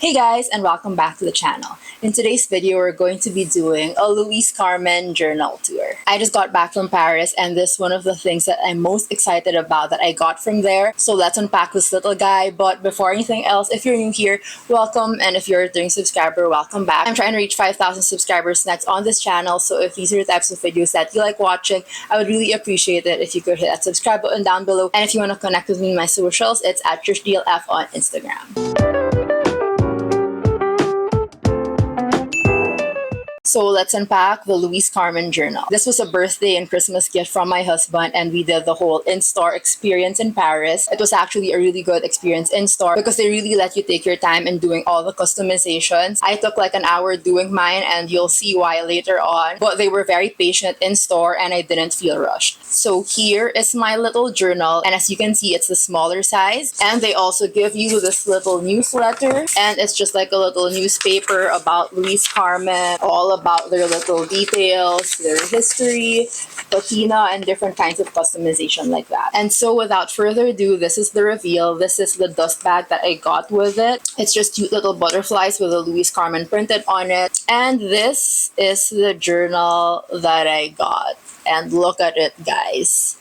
Hey guys, and welcome back to the channel. In today's video, we're going to be doing a Louise Carmen journal tour. I just got back from Paris, and this is one of the things that I'm most excited about that I got from there. So let's unpack this little guy. But before anything else, if you're new here, welcome. And if you're a returning subscriber, welcome back. I'm trying to reach 5,000 subscribers next on this channel. So if these are the types of videos that you like watching, I would really appreciate it if you could hit that subscribe button down below. And if you want to connect with me on my socials, it's at TrishDLF on Instagram. So let's unpack the Louise Carmen journal. This was a birthday and Christmas gift from my husband, and we did the whole in-store experience in Paris. It was actually a really good experience in-store because they really let you take your time in doing all the customizations. I took like an hour doing mine, and you'll see why later on. But they were very patient in-store, and I didn't feel rushed. So here is my little journal, and as you can see, it's the smaller size. And they also give you this little newsletter, and it's just like a little newspaper about Louise Carmen, all about their little details, their history, patina, and different kinds of customization like that. And so without further ado, this is the reveal. This is the dust bag that I got with it. It's just cute little butterflies with a Louise Carmen printed on it. And this is the journal that I got. And look at it, guys.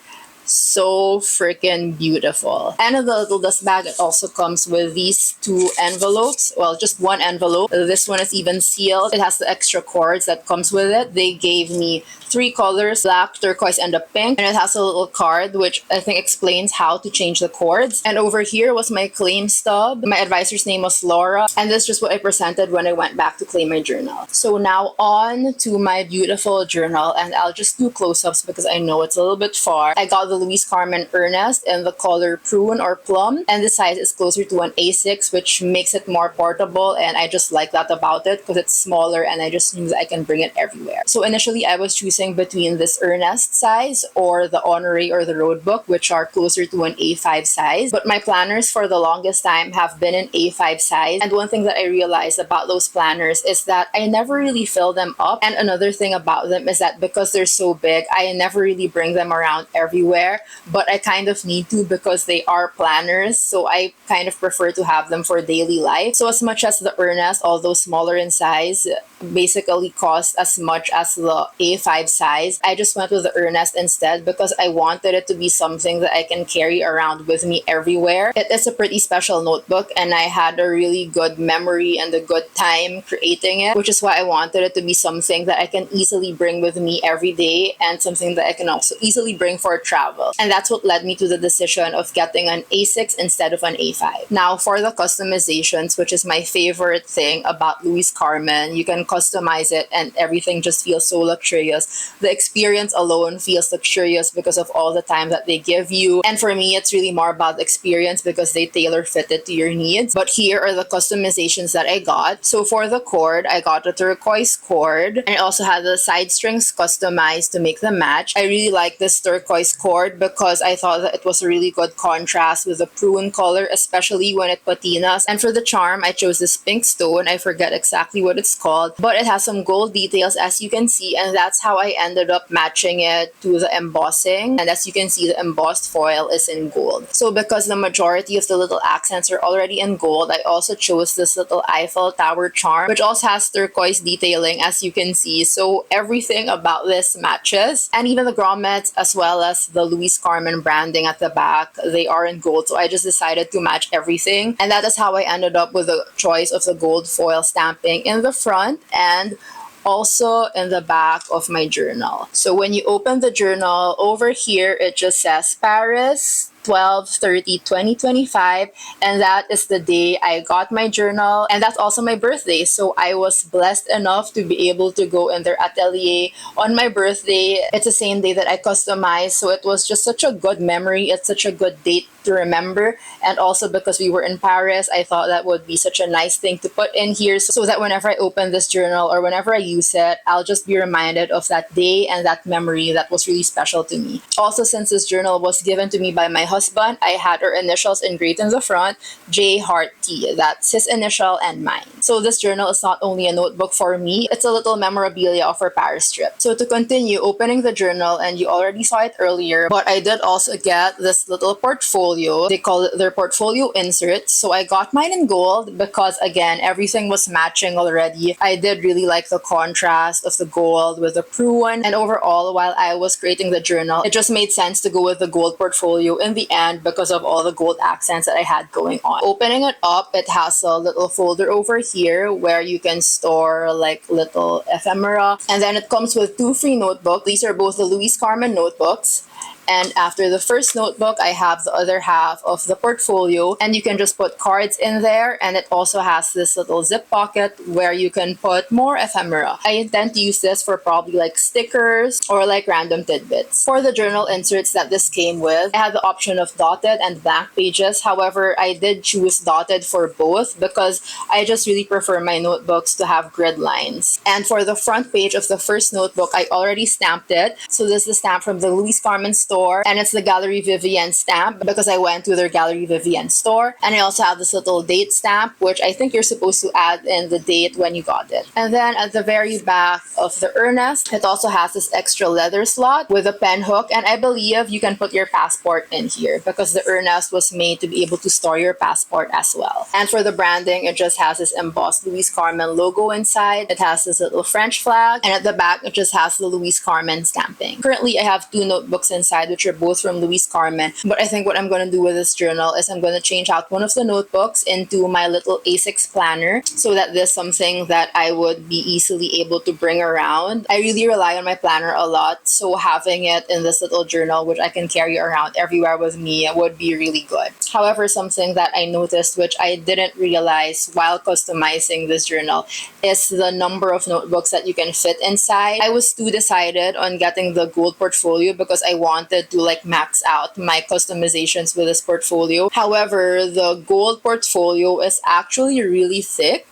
So freaking beautiful. And in the little dust bag, it also comes with these two envelopes. Well, just one envelope. This one is even sealed. It has the extra cords that comes with it. They gave me 3 colors, black, turquoise, and a pink. And it has a little card which I think explains how to change the cords. And over here was my claim stub. My advisor's name was Laura. And this is just what I presented when I went back to claim my journal. So now on to my beautiful journal. And I'll just do close-ups because I know it's a little bit far. I got the Louise Carmen Ernest in the color prune or plum, and the size is closer to an A6, which makes it more portable, and I just like that about it because it's smaller and I just knew that I can bring it everywhere. So initially I was choosing between this Ernest size or the Honoré or the Road Book, which are closer to an A5 size, but my planners for the longest time have been an A5 size. And one thing that I realized about those planners is that I never really fill them up, and another thing about them is that because they're so big, I never really bring them around everywhere. But I kind of need to because they are planners, so I kind of prefer to have them for daily life. So as much as the Ernest, although smaller in size, basically cost as much as the A5 size, I just went with the Ernest instead because I wanted it to be something that I can carry around with me everywhere. It is a pretty special notebook, and I had a really good memory and a good time creating it, which is why I wanted it to be something that I can easily bring with me every day and something that I can also easily bring for travel. And that's what led me to the decision of getting an A6 instead of an A5. Now for the customizations, which is my favorite thing about Louise Carmen, you can customize it and everything just feels so luxurious. The experience alone feels luxurious because of all the time that they give you. And for me, it's really more about the experience because they tailor fit it to your needs. But here are the customizations that I got. So for the cord, I got a turquoise cord, and I also had the side strings customized to make them match. I really like this turquoise cord because I thought that it was a really good contrast with the prune color, especially when it patinas. And for the charm, I chose this pink stone. I forget exactly what it's called, but it has some gold details, as you can see, and that's how I ended up matching it to the embossing. And as you can see, the embossed foil is in gold. So because the majority of the little accents are already in gold, I also chose this little Eiffel Tower charm, which also has turquoise detailing, as you can see. So everything about this matches, and even the grommets as well as the Louise Carmen branding at the back, they are in gold. So I just decided to match everything, and that is how I ended up with the choice of the gold foil stamping in the front and also in the back of my journal. So when you open the journal, over here it just says Paris 12/30/2025, and that is the day I got my journal, and that's also my birthday. So I was blessed enough to be able to go in their atelier on my birthday. It's the same day that I customized, so it was just such a good memory. It's such a good date to remember, and also because we were in Paris, I thought that would be such a nice thing to put in here so that whenever I open this journal or whenever I use it, I'll just be reminded of that day and that memory that was really special to me. Also, since this journal was given to me by my husband, husband, I had our initials engraved in the front, J Heart T. That's his initial and mine. So this journal is not only a notebook for me, it's a little memorabilia of our Paris trip. So to continue opening the journal, and you already saw it earlier, but I did also get this little portfolio. They call it their portfolio inserts. So I got mine in gold because, again, everything was matching already. I did really like the contrast of the gold with the pruan, and overall, while I was creating the journal, it just made sense to go with the gold portfolio in the end because of all the gold accents that I had going on. Opening it up, it has a little folder over here where you can store like little ephemera, and then it comes with 2 free notebooks. These are both the Louise Carmen notebooks. And after the first notebook, I have the other half of the portfolio, and you can just put cards in there, and it also has this little zip pocket where you can put more ephemera. I intend to use this for probably like stickers or like random tidbits. For the journal inserts that this came with, I had the option of dotted and blank pages. However, I did choose dotted for both because I just really prefer my notebooks to have grid lines. And for the front page of the first notebook, I already stamped it. So this is the stamp from the Louise Carmen store, and it's the Galerie Vivienne stamp because I went to their Galerie Vivienne store. And I also have this little date stamp, which I think you're supposed to add in the date when you got it. And then at the very back of the earnest, it also has this extra leather slot with a pen hook, and I believe you can put your passport in here because the earnest was made to be able to store your passport as well. And for the branding, it just has this embossed Louise Carmen logo inside. It has this little French flag, and at the back, it just has the Louise Carmen stamping. Currently, I have 2 notebooks inside, which are both from Louise Carmen. But I think what I'm going to do with this journal is I'm going to change out one of the notebooks into my little A6 planner so that this is something that I would be easily able to bring around. I really rely on my planner a lot, so having it in this little journal, which I can carry around everywhere with me, would be really good. However, something that I noticed, which I didn't realize while customizing this journal, is the number of notebooks that you can fit inside. I was too decided on getting the gold portfolio because I wanted to like max out my customizations with this portfolio. However, the gold portfolio is actually really thick,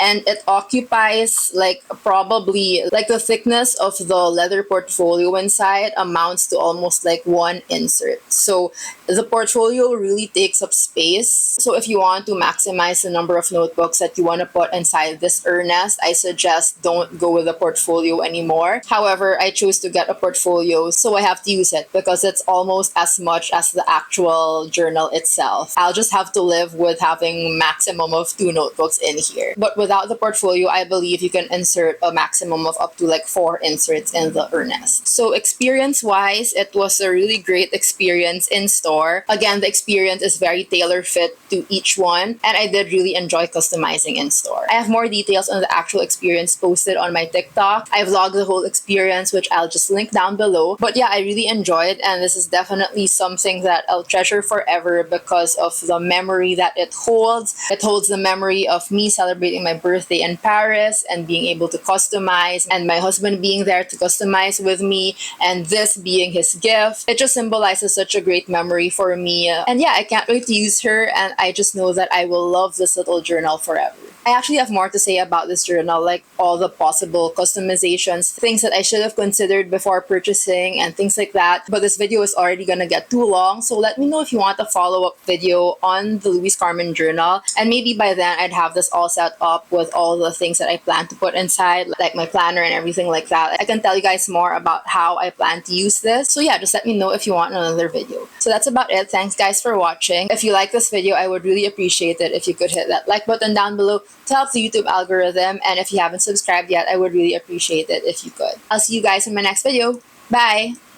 and it occupies like probably like the thickness of the leather portfolio inside amounts to almost like 1 insert. So the portfolio really takes up space. So if you want to maximize the number of notebooks that you want to put inside this earnest, I suggest don't go with the portfolio anymore. However, I chose to get a portfolio, so I have to use it because it's almost as much as the actual journal itself. I'll just have to live with having maximum of 2 notebooks in here. But without the portfolio, I believe you can insert a maximum of up to like 4 inserts in the earnest. So experience-wise, it was a really great experience in store. Again, the experience is very tailor-fit to each one, and I did really enjoy customizing in store. I have more details on the actual experience posted on my TikTok. I vlogged the whole experience, which I'll just link down below. But yeah, I really enjoyed, and this is definitely something that I'll treasure forever because of the memory that it holds. It holds the memory of me celebrating my birthday in Paris and being able to customize, and my husband being there to customize with me, and this being his gift. It just symbolizes such a great memory for me. And yeah, I can't wait to use her, and I just know that I will love this little journal forever. I actually have more to say about this journal, like all the possible customizations, things that I should have considered before purchasing and things like that. But this video is already gonna get too long, so let me know if you want a follow-up video on the Louise Carmen journal. And maybe by then I'd have this all set up with all the things that I plan to put inside, like my planner and everything like that. I can tell you guys more about how I plan to use this. So yeah, just let me know if you want another video. So that's about it. Thanks guys for watching. If you like this video, I would really appreciate it if you could hit that like button down below to help the YouTube algorithm. And if you haven't subscribed yet, I would really appreciate it if you could. I'll see you guys in my next video. Bye!